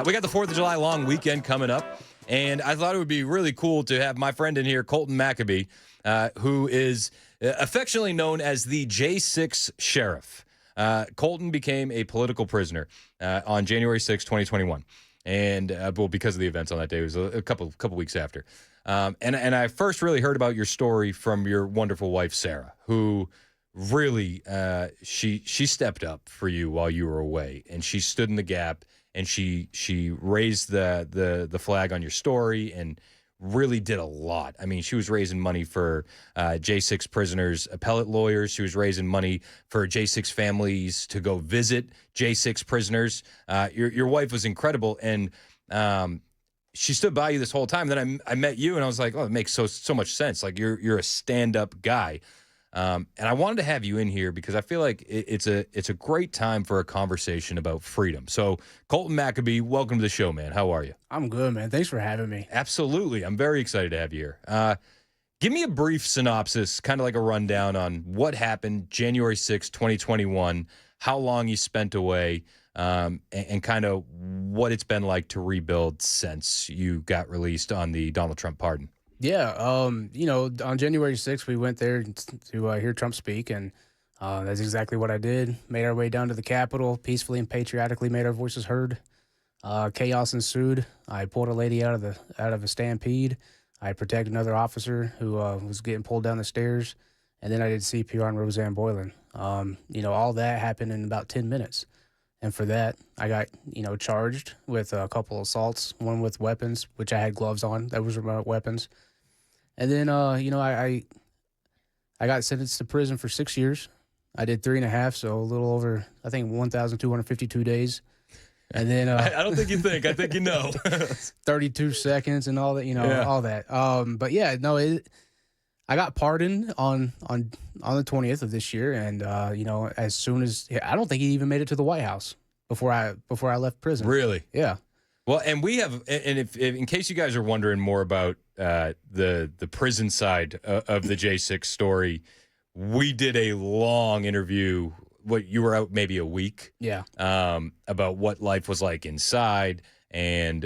We got the 4th of July long weekend coming up, and I thought it would be really cool to have my friend in here, Colton McAbee, who is affectionately known as the J6 Sheriff. Colton became a political prisoner on January 6, 2021. And well, because of the events on that day, it was a couple weeks after. And I first really heard about your story from your wonderful wife, Sarah, who really she stepped up for you while you were away, and she stood in the gap, and she raised the flag on your story and really did a lot. I mean, she was raising money for J6 prisoners, appellate lawyers. She was raising money for J6 families to go visit J6 prisoners. Your wife was incredible, and she stood by you this whole time. Then I met you, and I was like, oh, it makes so much sense. Like, you're a stand-up guy. And I wanted to have you in here because I feel like it's a great time for a conversation about freedom. So, Colton McAbee, welcome to the show, man. How are you? I'm good, man. Thanks for having me. Absolutely. I'm very excited to have you here. Give me a brief synopsis, kind of like a rundown on what happened January 6, 2021, how long you spent away, and kind of what it's been like to rebuild since you got released on the Donald Trump pardon. Yeah, on January 6th, we went there to hear Trump speak, and that's exactly what I did. Made our way down to the Capitol, peacefully and patriotically made our voices heard. Chaos ensued. I pulled a lady out of a stampede. I protected another officer who was getting pulled down the stairs, and then I did CPR on Roseanne Boylan. All that happened in about 10 minutes. And for that, I got, charged with a couple assaults, one with weapons, which I had gloves on. That was remote weapons. And then, I got sentenced to prison for 6 years. I did 3.5, so a little over, I think, 1,252 days. And then I don't think you think. I think you know. 32 seconds and all that, all that. I got pardoned on the 20th of this year, and as soon as I don't think he even made it to the White House before I left prison. Really? Yeah. Well, and we have, and if in case you guys are wondering more about the prison side of the J6 story, we did a long interview. You were out maybe a week. Yeah. About what life was like inside and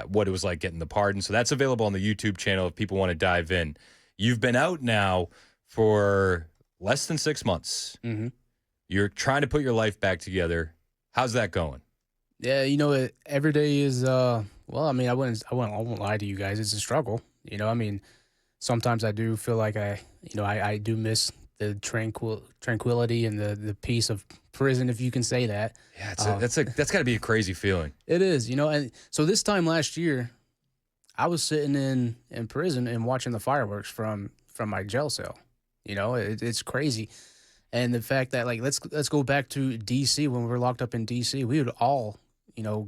what it was like getting the pardon. So that's available on the YouTube channel if people want to dive in. You've been out now for less than 6 months. Mm-hmm. You're trying to put your life back together. How's that going? Yeah, every day is I won't lie to you guys. It's a struggle. Sometimes I do feel like I do miss the tranquility and the peace of prison, if you can say that. Yeah, that's got to be a crazy feeling. It is, and so this time last year, I was sitting in prison and watching the fireworks from my jail cell. It's crazy. And the fact that, like, let's go back to D.C. when we were locked up in D.C. We would all,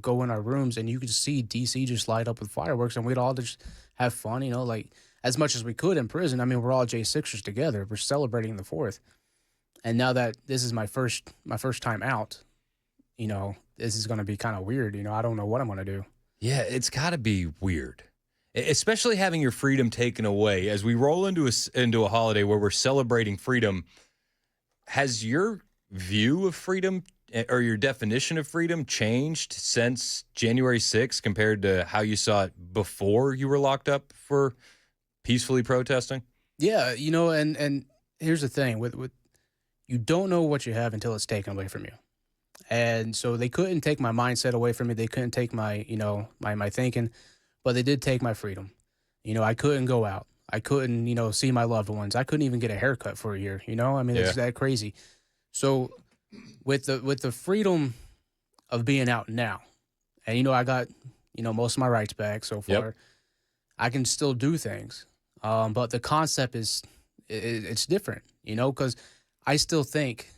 go in our rooms and you could see D.C. just light up with fireworks, and we'd all just have fun, like as much as we could in prison. I mean, we're all J6ers together. We're celebrating the 4th. And now that this is my first time out, this is going to be kind of weird. I don't know what I'm going to do. Yeah, it's got to be weird, especially having your freedom taken away. As we roll into a holiday where we're celebrating freedom, has your view of freedom or your definition of freedom changed since January 6th compared to how you saw it before you were locked up for peacefully protesting? Yeah, and here's the thing. With you don't know what you have until it's taken away from you. And so they couldn't take my mindset away from me. They couldn't take my thinking, but they did take my freedom. I couldn't go out. I couldn't, see my loved ones. I couldn't even get a haircut for a year. It's that crazy. So with the freedom of being out now, and, I got, most of my rights back so far, yep. I can still do things. But the concept it's different, because I still think,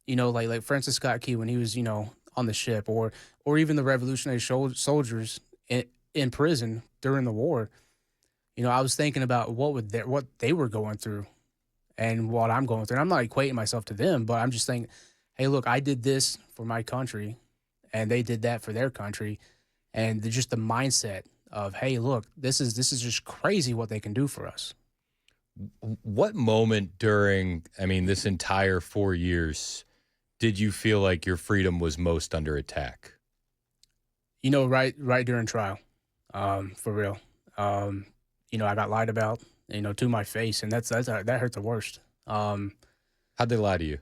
like Francis Scott Key when he was, on the ship, or even the Revolutionary soldiers in prison during the war. I was thinking about what they were going through and what I'm going through. And I'm not equating myself to them, but I'm just thinking, hey, look, I did this for my country and they did that for their country. And just the mindset of, hey, look, this is just crazy what they can do for us. What moment during, this entire 4 years did you feel like your freedom was most under attack? Right during trial, for real. I got lied about, to my face, and that hurt the worst. How'd they lie to you?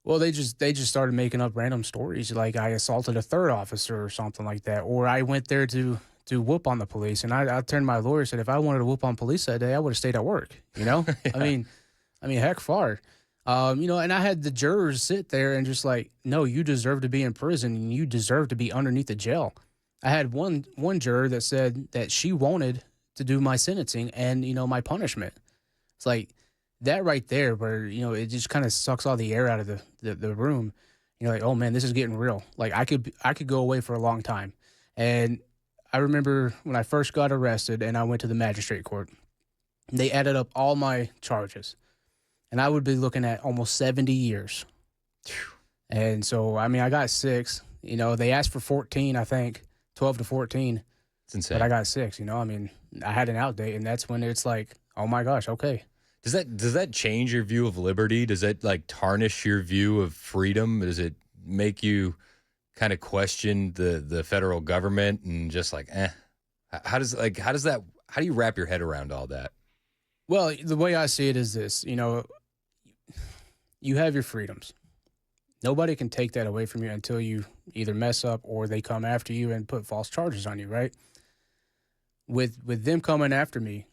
Well, they just started making up random stories, like I assaulted a third officer or something like that, or I went there to whoop on the police, and I turned to my lawyer and said if I wanted to whoop on police that day, I would have stayed at work. Yeah. I mean, heck, far. And I had the jurors sit there and just like, no, you deserve to be in prison and you deserve to be underneath the jail. I had one juror that said that she wanted to do my sentencing and, my punishment. It's like that right there where, it just kind of sucks all the air out of the room. You're like, oh man, this is getting real. Like I could go away for a long time. And I remember when I first got arrested and I went to the magistrate court, they added up all my charges. And I would be looking at almost 70 years. And so, I mean, I got 6. They asked for 14, I think, 12 to 14. It's insane. But I got 6, I mean, I had an out date, and that's when it's like, oh my gosh, okay. Does that change your view of liberty? Does that like tarnish your view of freedom? Does it make you kind of question the federal government and just like, how do you wrap your head around all that? Well, the way I see it is this, you have your freedoms. Nobody can take that away from you until you either mess up or they come after you and put false charges on you, right? With them coming after me,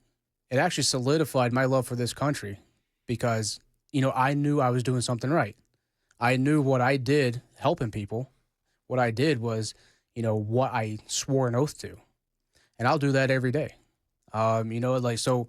it actually solidified my love for this country because, I knew I was doing something right. I knew what I did helping people. What I did was, what I swore an oath to. And I'll do that every day. So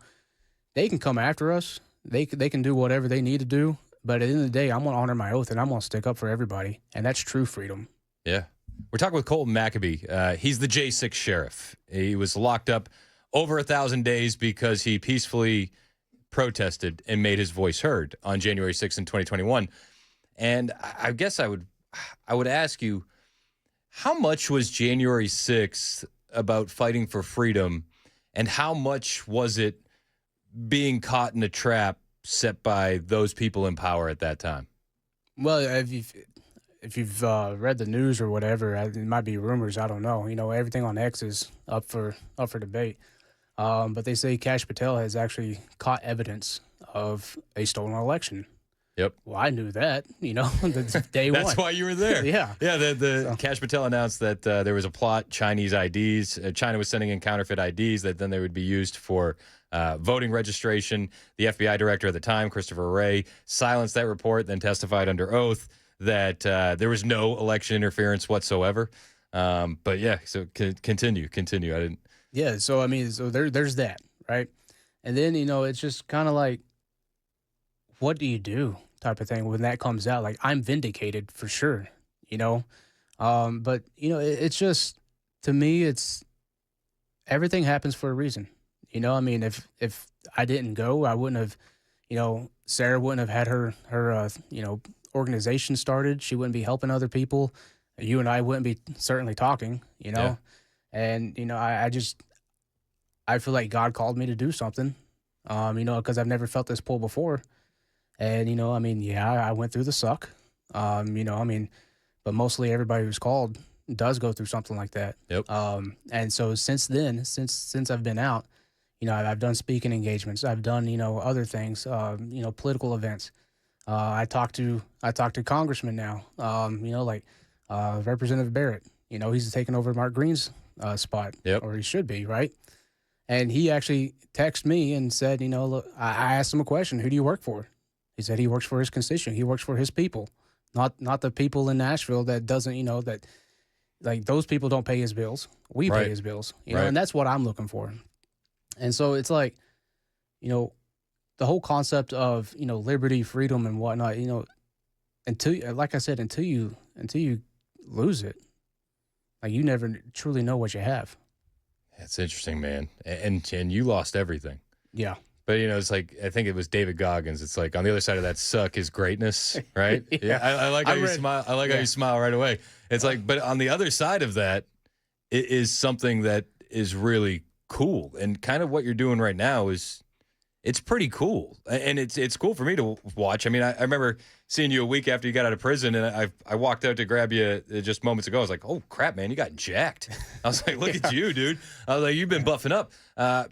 they can come after us. They can do whatever they need to do. But at the end of the day, I'm going to honor my oath and I'm going to stick up for everybody. And that's true freedom. Yeah. We're talking with Colton McAbee. He's the J6 Sheriff. He was locked up over 1,000 days because he peacefully protested and made his voice heard on January 6th in 2021. And I guess I would ask you, how much was January 6th about fighting for freedom, and how much was it being caught in a trap set by those people in power at that time? Well, if you've read the news or whatever, it might be rumors. I don't know. Everything on X is up for debate. But they say Kash Patel has actually caught evidence of a stolen election. Yep. Well, I knew that. The day one. That's why you were there. Yeah. Yeah. The Kash Patel announced that there was a plot, Chinese IDs. China was sending in counterfeit IDs that then they would be used for voting registration. The FBI director at the time, Christopher Wray, silenced that report, then testified under oath that there was no election interference whatsoever. But yeah, so continue. I didn't. Yeah. So, I mean, there's that, right? And then, it's just kind of like, what do you do type of thing when that comes out? Like, I'm vindicated for sure, But, it's just, to me, it's everything happens for a reason. I mean, if I didn't go, I wouldn't have, Sarah wouldn't have had her organization started. She wouldn't be helping other people. You and I wouldn't be certainly talking, Yeah. And, I feel like God called me to do something, because I've never felt this pull before. And, I mean, yeah, I went through the suck, but mostly everybody who's called does go through something like that. Yep. And so since then, since I've been out, I've done speaking engagements. I've done, other things, political events. I talk to congressmen now, Representative Barrett. He's taking over Mark Green's spot, Yep. or he should be, right? And he actually texted me and said, look, I asked him a question. Who do you work for? He said he works for his constituent. He works for his people, not the people in Nashville that doesn't, that like those people don't pay his bills. We Right. pay his bills, Right. and that's what I'm looking for. And so it's like, the whole concept of, liberty, freedom and whatnot, until, like I said, until you lose it, like you never truly know what you have. It's interesting, man. And you lost everything. Yeah. But, it's like, I think it was David Goggins. It's like on the other side of that suck is greatness, right? Yeah. I like how you smile. I like how Yeah. you smile right away. It's like, but on the other side of that, it is something that is really cool. And kind of what you're doing right now is It's pretty cool, and it's cool for me to watch. I mean, I remember seeing you a week after you got out of prison, and I walked out to grab you just moments ago. I was like, "Oh crap, man, you got jacked." I was like, "Look at you, dude." I was like, "You've been buffing up,"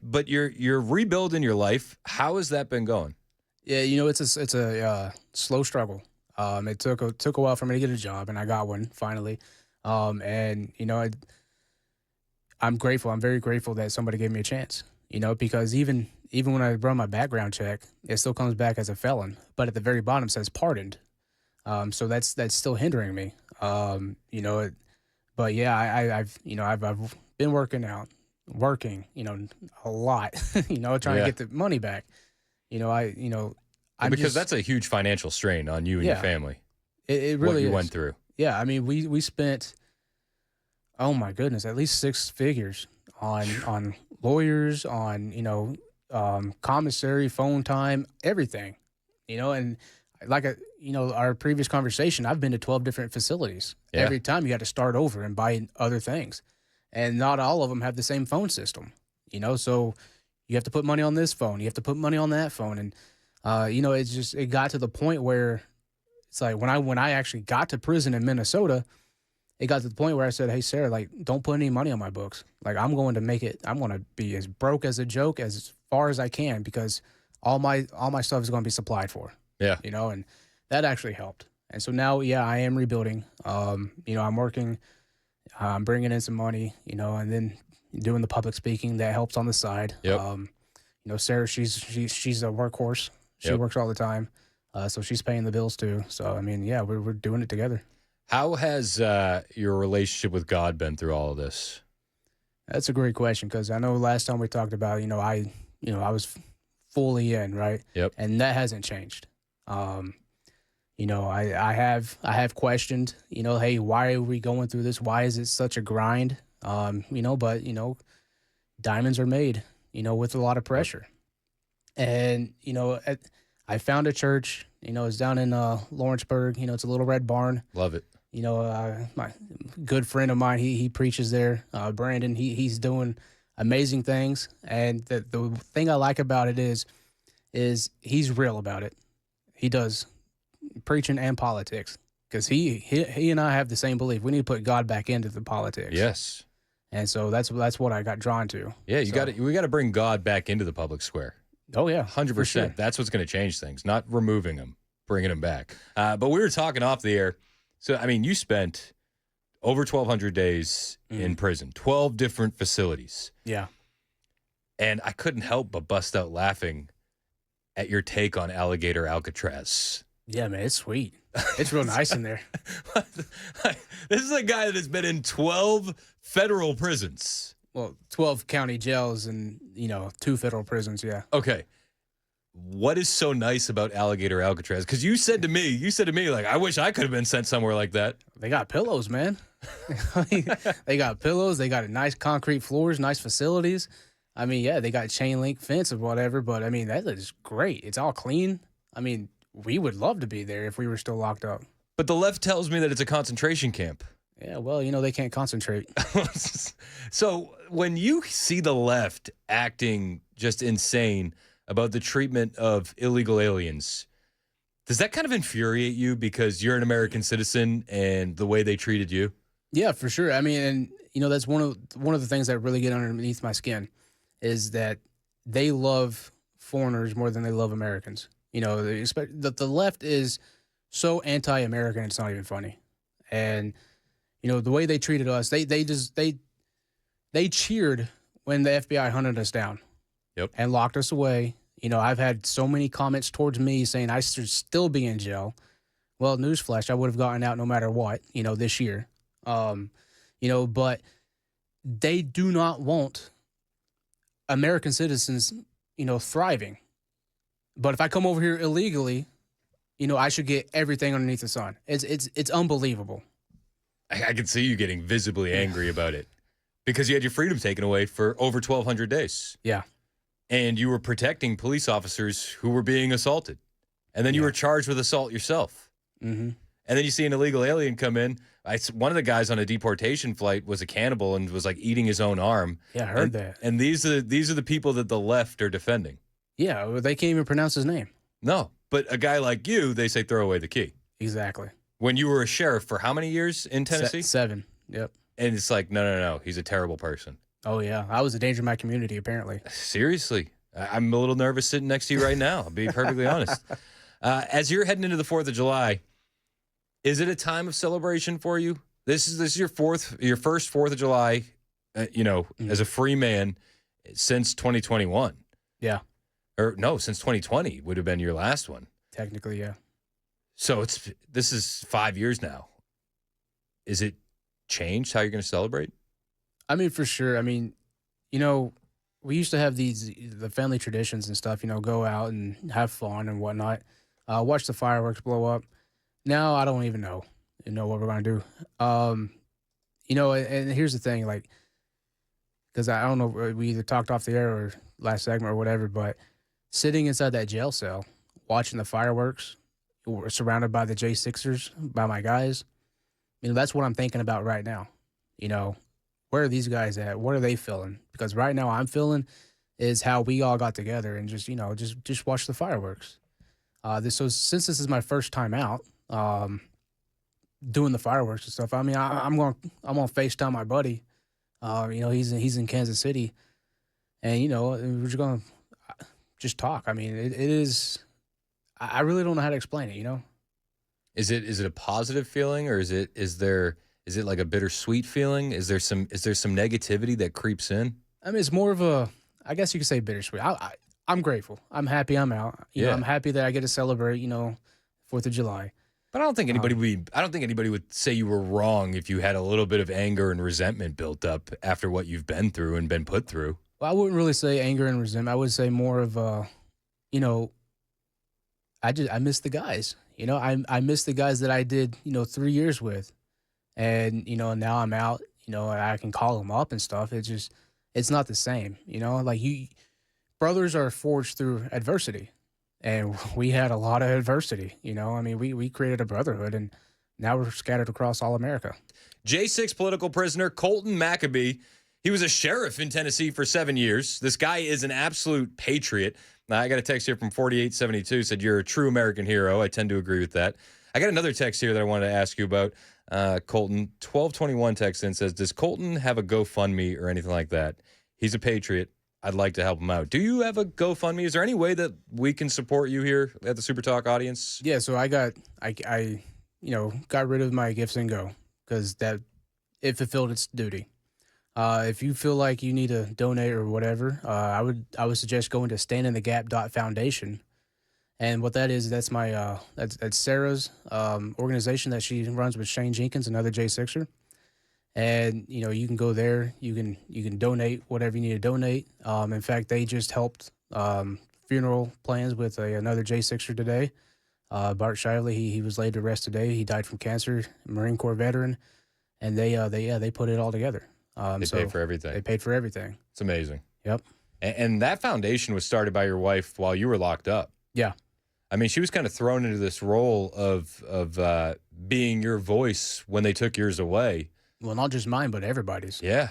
but you're rebuilding your life. How has that been going? Yeah, it's a slow struggle. It took a while for me to get a job, and I got one finally. And I'm grateful. I'm very grateful that somebody gave me a chance. Because even when I run my background check, it still comes back as a felon. But at the very bottom says pardoned. So that's still hindering me. But yeah, I've been working a lot. Trying to get the money back. I'm Because that's a huge financial strain on you and your Yeah. family. It What really you is. went through. Yeah, I mean, we spent, oh my goodness, at least six figures on lawyers, on commissary, phone time, everything. And like our previous conversation, I've been to 12 different facilities. Yeah. Every time you had to start over and buy other things, and not all of them have the same phone system. So you have to put money on this phone, you have to put money on that phone, and it got to the point where it's like when I actually got to prison in Minnesota, it got to the point where I said, "Hey, Sarah, like, don't put any money on my books. Like, I'm going to be as broke as a joke as far as I can, because all my stuff is going to be supplied for." Yeah. And that actually helped. And so now, yeah, I am rebuilding. I'm working, I'm bringing in some money, and then doing the public speaking that helps on the side. Yep. Sarah, she's a workhorse. She Yep. works all the time. So she's paying the bills too. So, I mean, yeah, we're doing it together. How has your relationship with God been through all of this? That's a great question, because I know last time we talked about, I was fully in, right? Yep. And that hasn't changed. I have questioned, hey, why are we going through this? Why is it such a grind? But diamonds are made, with a lot of pressure. And, I found a church, it's down in Lawrenceburg, it's a little red barn. Love it. My good friend of mine, he preaches there. Brandon, he's doing amazing things. And the thing I like about it is he's real about it. He does preaching and politics, because he and I have the same belief. We need to put God back into the politics. Yes. And so that's what I got drawn to. Yeah, So- we got to bring God back into the public square. Oh yeah, 100%. for sure. That's what's going to change things, not removing them, bringing them back. But we were talking off the air. So, I mean, you spent over 1,200 days in prison, 12 different facilities. Yeah. And I couldn't help but bust out laughing at your take on Alligator Alcatraz. Yeah, man, it's sweet. It's real nice in there. This is a guy that has been in 12 federal prisons. Well, 12 county jails and, 2 federal prisons, yeah. Okay. What is so nice about Alligator Alcatraz? Because you said to me, like, I wish I could have been sent somewhere like that. They got pillows, man. They got pillows. They got nice concrete floors, nice facilities. I mean, yeah, they got chain link fence or whatever, but I mean, that is great. It's all clean. I mean, we would love to be there if we were still locked up. But the left tells me that it's a concentration camp. Yeah, well, they can't concentrate. So when you see the left acting just insane about the treatment of illegal aliens, does that kind of infuriate you because you're an American citizen and the way they treated you? Yeah, for sure. I mean, and that's one of the things that really get underneath my skin is that they love foreigners more than they love Americans. They expect that the left is so anti-American, it's not even funny. And the way they treated us, they cheered when the FBI hunted us down. Yep. And locked us away. I've had so many comments towards me saying I should still be in jail. Well, newsflash, I would have gotten out no matter what, this year. But they do not want American citizens, thriving. But if I come over here illegally, I should get everything underneath the sun. It's unbelievable. I can see you getting visibly angry about it because you had your freedom taken away for over 1,200 days. Yeah. And you were protecting police officers who were being assaulted. And then you were charged with assault yourself. Mm-hmm. And then you see an illegal alien come in. One of the guys on a deportation flight was a cannibal and was like eating his own arm. Yeah, I heard that. And these are the people that the left are defending. Yeah, well, they can't even pronounce his name. No, but a guy like you, they say throw away the key. Exactly. When you were a sheriff for how many years in Tennessee? 7. Yep. And it's like, no. He's a terrible person. Oh, yeah. I was a danger to my community, apparently. Seriously. I'm a little nervous sitting next to you right now. I'll be perfectly honest. As you're heading into the 4th of July, is it a time of celebration for you? This is your first 4th of July, as a free man since 2021. Yeah. Or no, since 2020 would have been your last one. Technically, yeah. So this is 5 years now. Is it changed how you're going to celebrate? I mean, for sure. I mean, we used to have the family traditions and stuff, go out and have fun and whatnot, watch the fireworks blow up. Now I don't even know what we're going to do. And here's the thing, like, because I don't know, we either talked off the air or last segment or whatever, but sitting inside that jail cell, watching the fireworks, surrounded by the J6ers, by my guys, that's what I'm thinking about right now. Where are these guys at? What are they feeling? Because right now I'm feeling is how we all got together and just watch the fireworks. So since this is my first time out, doing the fireworks and stuff, I mean, I'm gonna FaceTime my buddy. He's in Kansas City, and we're just gonna just talk. I mean, it is. I really don't know how to explain it. Is it a positive feeling, or is it like a bittersweet feeling? Is there some negativity that creeps in? I mean, it's more of a, I guess you could say bittersweet. I'm grateful. I'm happy I'm out. I'm happy that I get to celebrate, 4th of July. But I don't think anybody would say you were wrong if you had a little bit of anger and resentment built up after what you've been through and been put through. Well, I wouldn't really say anger and resentment. I would say more of I miss the guys. I miss the guys that I did, 3 years with. And, now I'm out, I can call them up and stuff. It's not the same, like brothers are forged through adversity, and we had a lot of adversity, I mean, we created a brotherhood, and now we're scattered across all America. J6 political prisoner Colton McAbee. He was a sheriff in Tennessee for 7 years. This guy is an absolute patriot. Now, I got a text here from 4872, said you're a true American hero. I tend to agree with that. I got another text here that I wanted to ask you about. Colton, 1221 text in, says, does Colton have a GoFundMe or anything like that? He's a patriot. I'd like to help him out. Do you have a GoFundMe? Is there any way that we can support you here at the Super Talk audience? Yeah, so I got rid of my Gifts and Go because it fulfilled its duty. If you feel like you need to donate or whatever, I would suggest going to standinthegap.foundation. And what that is, that's my that's Sarah's organization that she runs with Shane Jenkins, another J6er. And you can go there. You can donate whatever you need to donate. In fact, they just helped funeral plans with another J6er today. Bart Shively, he was laid to rest today. He died from cancer, Marine Corps veteran, and they put it all together. They paid for everything. They paid for everything. It's amazing. Yep. And that foundation was started by your wife while you were locked up. Yeah. I mean, she was kind of thrown into this role of being your voice when they took yours away. Well, not just mine, but everybody's. Yeah.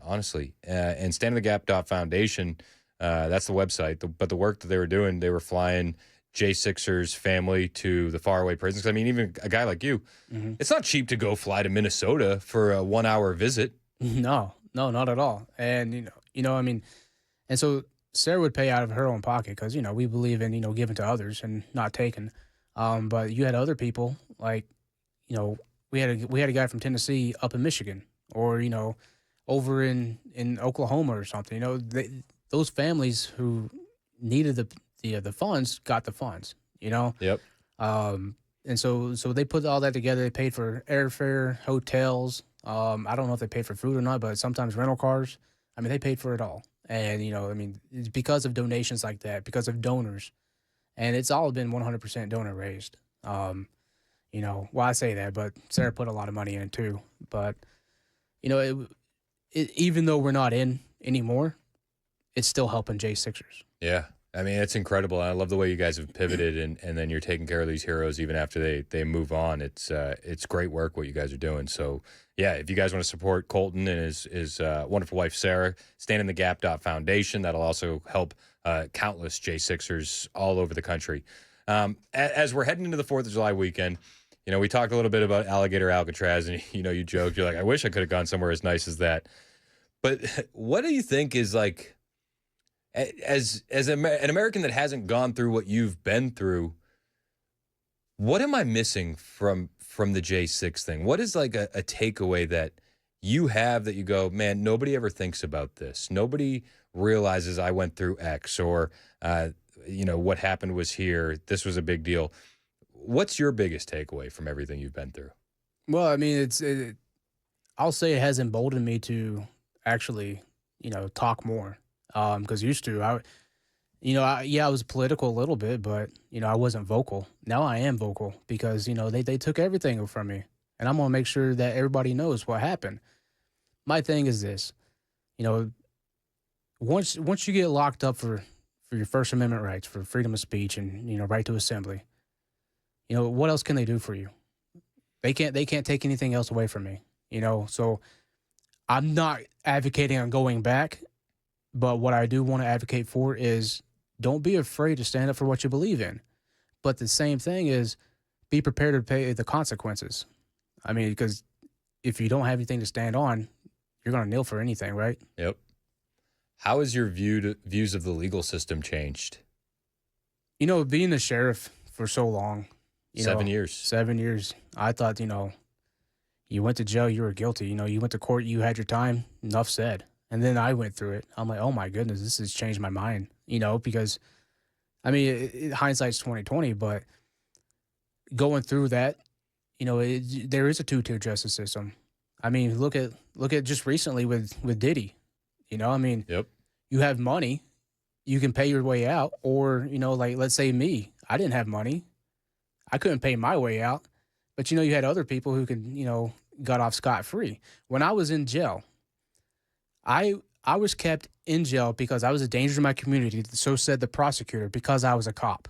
Honestly. And standinthegap.foundation, that's the website. But the work that they were doing, they were flying J6ers family to the faraway prisons. I mean, even a guy like you, It's not cheap to go fly to Minnesota for a 1 hour visit. No, not at all. And, I mean, and so Sarah would pay out of her own pocket because, we believe in, giving to others and not taking. But you had other people like, we had a guy from Tennessee up in Michigan or, over in Oklahoma or something. Those families who needed the funds got the funds, Yep. And so they put all that together. They paid for airfare, hotels. I don't know if they paid for food or not, but sometimes rental cars. I mean, they paid for it all. And, it's because of donations like that, because of donors. And it's all been 100% donor raised. Well, I say that, but Sarah put a lot of money in too. But, even though we're not in anymore, it's still helping J6ers. Yeah. I mean, it's incredible. I love the way you guys have pivoted and then you're taking care of these heroes even after they move on. It's great work what you guys are doing. So, yeah, if you guys want to support Colton and his wonderful wife, Sarah, standinthegap.foundation. That'll also help countless J6ers all over the country. As we're heading into the 4th of July weekend, we talked a little bit about Alligator Alcatraz, and you joked, you're like, I wish I could have gone somewhere as nice as that. But what do you think is like, as an American that hasn't gone through what you've been through, what am I missing from the J6 thing? What is like a takeaway that you have that you go, man, nobody ever thinks about this. Nobody realizes I went through X, or, what happened was here. This was a big deal. What's your biggest takeaway from everything you've been through? Well, I mean, I'll say it has emboldened me to actually, talk more. Because used to, I was political a little bit, but, I wasn't vocal. Now I am vocal because, they took everything from me. And I'm going to make sure that everybody knows what happened. My thing is this, once you get locked up for your First Amendment rights, for freedom of speech and, right to assembly, what else can they do for you? They can't take anything else away from me, So I'm not advocating on going back, but what I do want to advocate for is don't be afraid to stand up for what you believe in. But the same thing is be prepared to pay the consequences. I mean, because if you don't have anything to stand on, you're going to kneel for anything, right? Yep. How has your views of the legal system changed? Being the sheriff for so long. 7 years. 7 years. I thought, you went to jail, you were guilty. You went to court, you had your time, enough said. And then I went through it. I'm like, oh my goodness, this has changed my mind, because, I mean, hindsight's 20/20, but going through that, there is a two-tier justice system. I mean, look at just recently with Diddy, Yep. You have money, you can pay your way out, or, like, let's say me, I didn't have money. I couldn't pay my way out, but, you had other people who could, got off scot-free. When I was in jail, I was kept in jail because I was a danger to my community, so said the prosecutor, because I was a cop.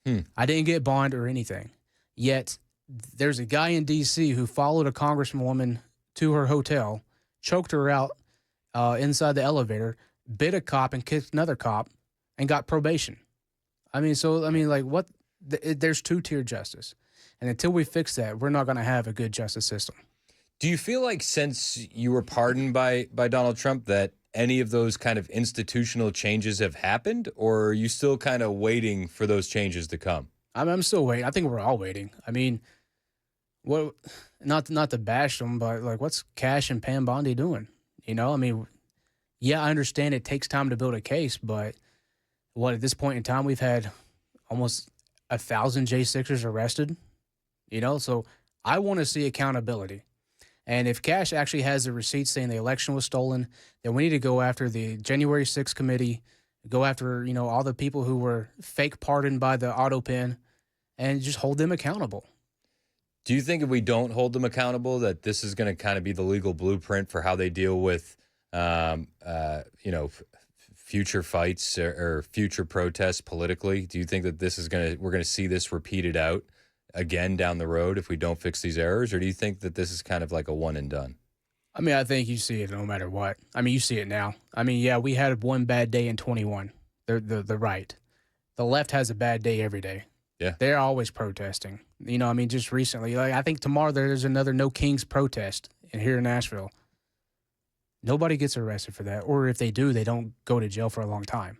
I didn't get bond or anything. Yet there's a guy in D.C. who followed a congresswoman to her hotel, choked her out inside the elevator, bit a cop and kicked another cop, and got probation. What? There's two-tier justice. And until we fix that, we're not going to have a good justice system. Do you feel like since you were pardoned by Donald Trump that any of those kind of institutional changes have happened, or are you still kind of waiting for those changes to come? I'm still waiting. I think we're all waiting. I mean, what? Not to bash them, but like, what's Cash and Pam Bondi doing? Yeah, I understand it takes time to build a case, but at this point in time, we've had almost 1,000 J6ers arrested. So I want to see accountability. And if Cash actually has the receipts saying the election was stolen, then we need to go after the January 6th committee, go after, all the people who were fake pardoned by the auto pen, and just hold them accountable. Do you think if we don't hold them accountable, that this is going to kind of be the legal blueprint for how they deal with, future fights or future protests politically? Do you think that we're going to see this repeated out again down the road if we don't fix these errors, or do you think that this is kind of like a one and done? I mean, I think you see it no matter what. I mean, you see it now. I mean, yeah, we had one bad day in 21. The right. The left has a bad day every day. Yeah. They're always protesting. Just recently, I think tomorrow there's another No Kings protest here in Nashville. Nobody gets arrested for that. Or if they do, they don't go to jail for a long time.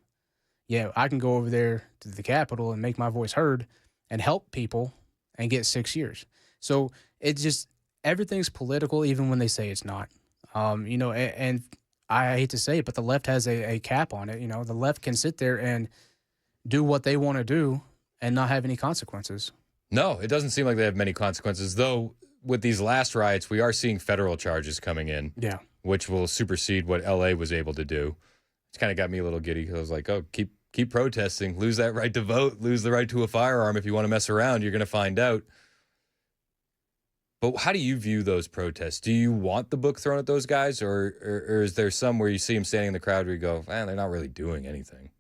Yeah, I can go over there to the Capitol and make my voice heard and help people and get 6 years. So it's just, everything's political, even when they say it's not. And I hate to say it, but the left has a cap on it. The left can sit there and do what they want to do and not have any consequences. No, it doesn't seem like they have many consequences, though. With these last riots, we are seeing federal charges coming in, yeah, which will supersede what L.A. was able to do. It's kind of got me a little giddy because I was like, oh, keep protesting, lose that right to vote, lose the right to a firearm. If you want to mess around, you're going to find out. But how do you view those protests? Do you want the book thrown at those guys, or is there some where you see them standing in the crowd where you go, man, they're not really doing anything?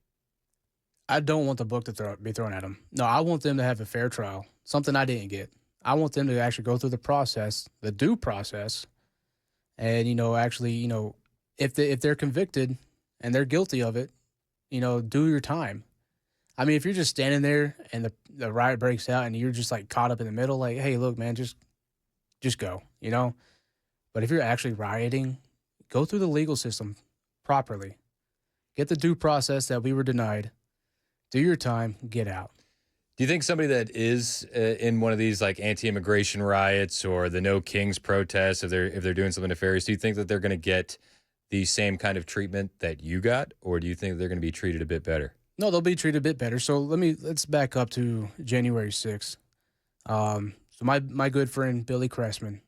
I don't want the book to be thrown at them. No, I want them to have a fair trial, something I didn't get. I want them to actually go through the process, the due process, and, if they're convicted and they're guilty of it, do your time. I mean, if you're just standing there and the riot breaks out and you're just like caught up in the middle, like, hey, look, man, just go, But if you're actually rioting, go through the legal system properly. Get the due process that we were denied. Do your time, get out. Do you think somebody that is in one of these like anti-immigration riots or the No Kings protests, if they're doing something nefarious, do you think that they're going to get the same kind of treatment that you got, or do you think they're going to be treated a bit better? No, they'll be treated a bit better. So let's back up to January 6th. So my good friend Billy Cressman,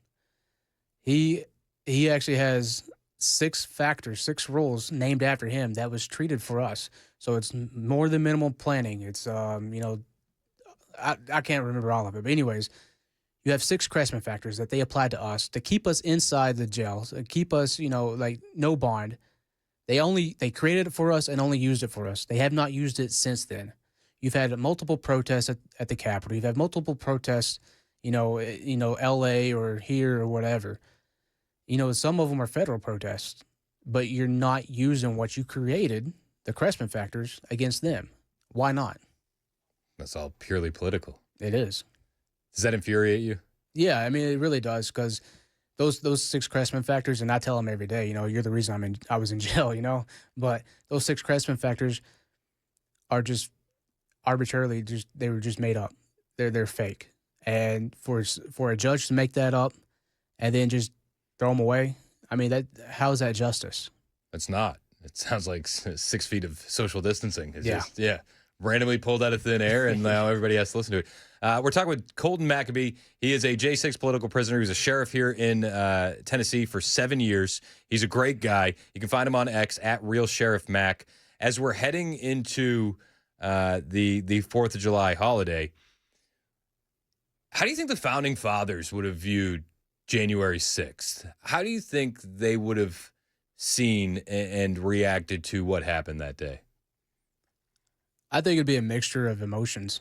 he actually has 6 rules named after him that was treated for us. So it's more than minimal planning. It's I can't remember all of it, but anyways, you have 6 Cressman factors that they applied to us to keep us inside the jail, to keep us, like no bond. They created it for us and only used it for us. They have not used it since then. You've had multiple protests at the Capitol. You've had multiple protests, L.A. or here or whatever. Some of them are federal protests, but you're not using what you created, the Cressman factors, against them. Why not? That's all purely political. It is. Does that infuriate you? Yeah, I mean, it really does, because those 6 Cressman factors, and I tell them every day, you're the reason I was in jail, But those 6 Cressman factors are just arbitrarily they were just made up. They're fake, and for a judge to make that up and then just throw them away, I mean, how is that justice? It's not. It sounds like 6 feet of social distancing. It's Yeah. just randomly pulled out of thin air, and now everybody has to listen to it. We're talking with Colton McAbee. He is a J6 political prisoner. He was a sheriff here in Tennessee for 7 years. He's a great guy. You can find him on X at Real Sheriff Mac. As we're heading into the 4th of July holiday, how do you think the Founding Fathers would have viewed January 6th? How do you think they would have seen and reacted to what happened that day? I think it'd be a mixture of emotions.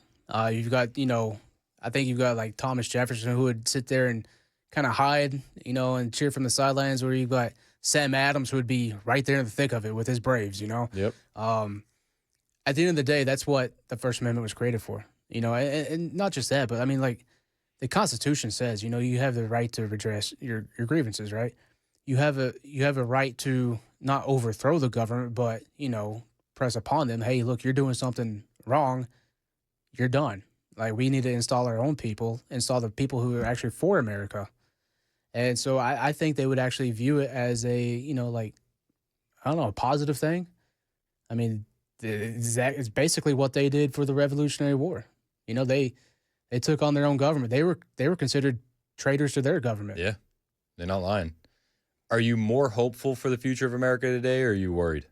You've got, I think you've got like Thomas Jefferson, who would sit there and kind of hide, and cheer from the sidelines, where you've got Sam Adams, who would be right there in the thick of it with his Braves, Yep. At the end of the day, that's what the First Amendment was created for, and not just that, but I mean, like, the Constitution says, you have the right to redress your grievances, right? You have a right to not overthrow the government, but, press upon them, hey, look, you're doing something wrong, you're done. Like, we need to install our own people, install the people who are actually for America. And so I think they would actually view it as a, a positive thing. I mean, it's basically what they did for the Revolutionary War. They took on their own government. They were considered traitors to their government. Yeah, they're not lying. Are you more hopeful for the future of America today, or are you worried?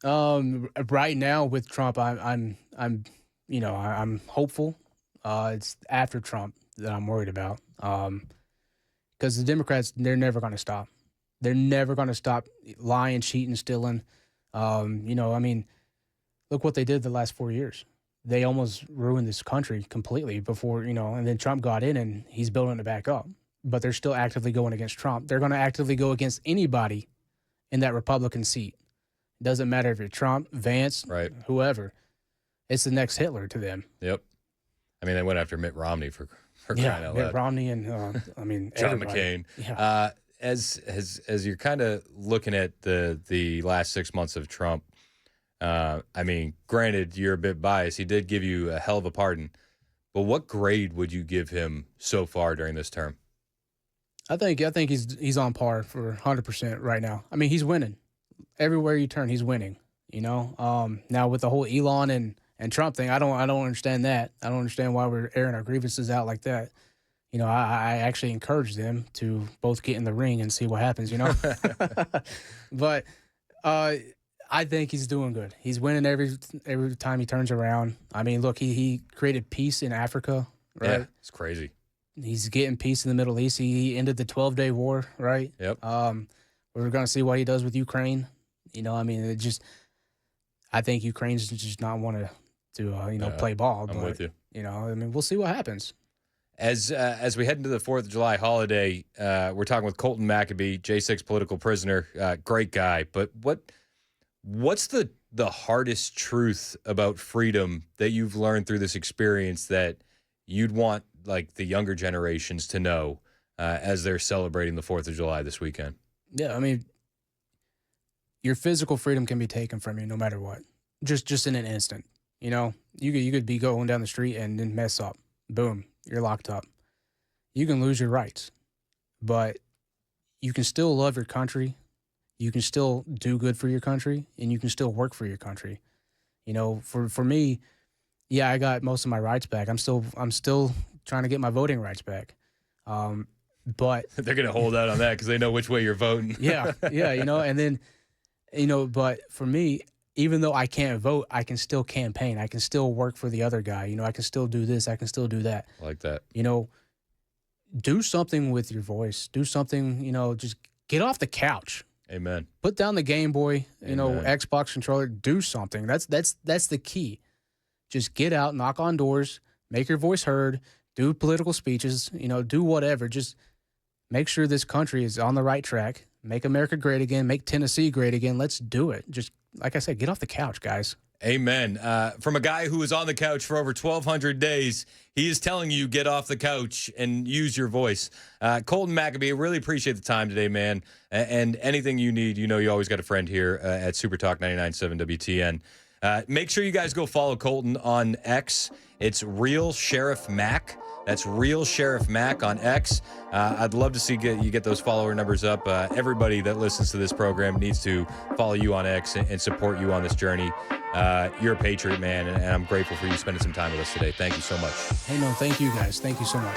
Right now with Trump, I'm hopeful. It's after Trump that I'm worried about. Because the Democrats, they're never going to stop. They're never going to stop lying, cheating, stealing. I mean, look what they did the last 4 years. They almost ruined this country completely before, and then Trump got in and he's building it back up. But they're still actively going against Trump. They're going to actively go against anybody in that Republican seat. Doesn't matter if you're Trump, Vance, right, whoever. It's the next Hitler to them. Yep. I mean, they went after Mitt Romney for crying out loud. Mitt Romney and, John everybody. McCain. Yeah. As you're kind of looking at the last 6 months of Trump, I mean, granted, you're a bit biased. He did give you a hell of a pardon. But what grade would you give him so far during this term? I think he's on par for 100% right now. I mean, he's winning. Everywhere you turn, he's winning. Now with the whole Elon and Trump thing, I don't understand that. I don't understand why we're airing our grievances out like that. I actually encourage them to both get in the ring and see what happens. But I think he's doing good. He's winning every time he turns around. I mean, look, he created peace in Africa, right? Yeah, it's crazy. He's getting peace in the Middle East. He ended the 12-day war, right? Yep. We're going to see what he does with Ukraine. I mean, I think Ukraine's just not want to play ball. I'm with you. I mean, we'll see what happens. As we head into the 4th of July holiday, we're talking with Colton McAbee, J6 political prisoner, great guy. But what's the the hardest truth about freedom that you've learned through this experience that you'd want like the younger generations to know as they're celebrating the 4th of July this weekend? Yeah, I mean, your physical freedom can be taken from you no matter what, just in an instant. You know, you could be going down the street and then mess up. Boom, you're locked up. You can lose your rights, but you can still love your country. You can still do good for your country, and you can still work for your country. You know, for me, yeah, I got most of my rights back. I'm still trying to get my voting rights back. But They're going to hold out on that because they know which way you're voting. yeah, you know, and then, you know, but for me, even though I can't vote, I can still campaign. I can still work for the other guy. You know, I can still do this. I can still do that. I like that. You know, do something with your voice. Do something, you know, just get off the couch. Amen. Put down the Game Boy, you know, Amen. Xbox controller. Do something. That's the key. Just get out, knock on doors, make your voice heard, do political speeches, you know, do whatever. Just make sure this country is on the right track. Make America great again. Make Tennessee great again. Let's do it. Just, like I said, get off the couch, guys. Amen. From a guy who was on the couch for over 1,200 days, he is telling you get off the couch and use your voice. Colton McAbee, I really appreciate the time today, man. And anything you need, you know you always got a friend here at Super Talk 99.7 WTN. Make sure you guys go follow Colton on X. It's Real Sheriff Mac. That's Real Sheriff Mac on X. I'd love to see you get those follower numbers up. Everybody that listens to this program needs to follow you on X and support you on this journey. You're a patriot, man, and I'm grateful for you spending some time with us today. Thank you so much. Hey, no, thank you, guys. Thank you so much.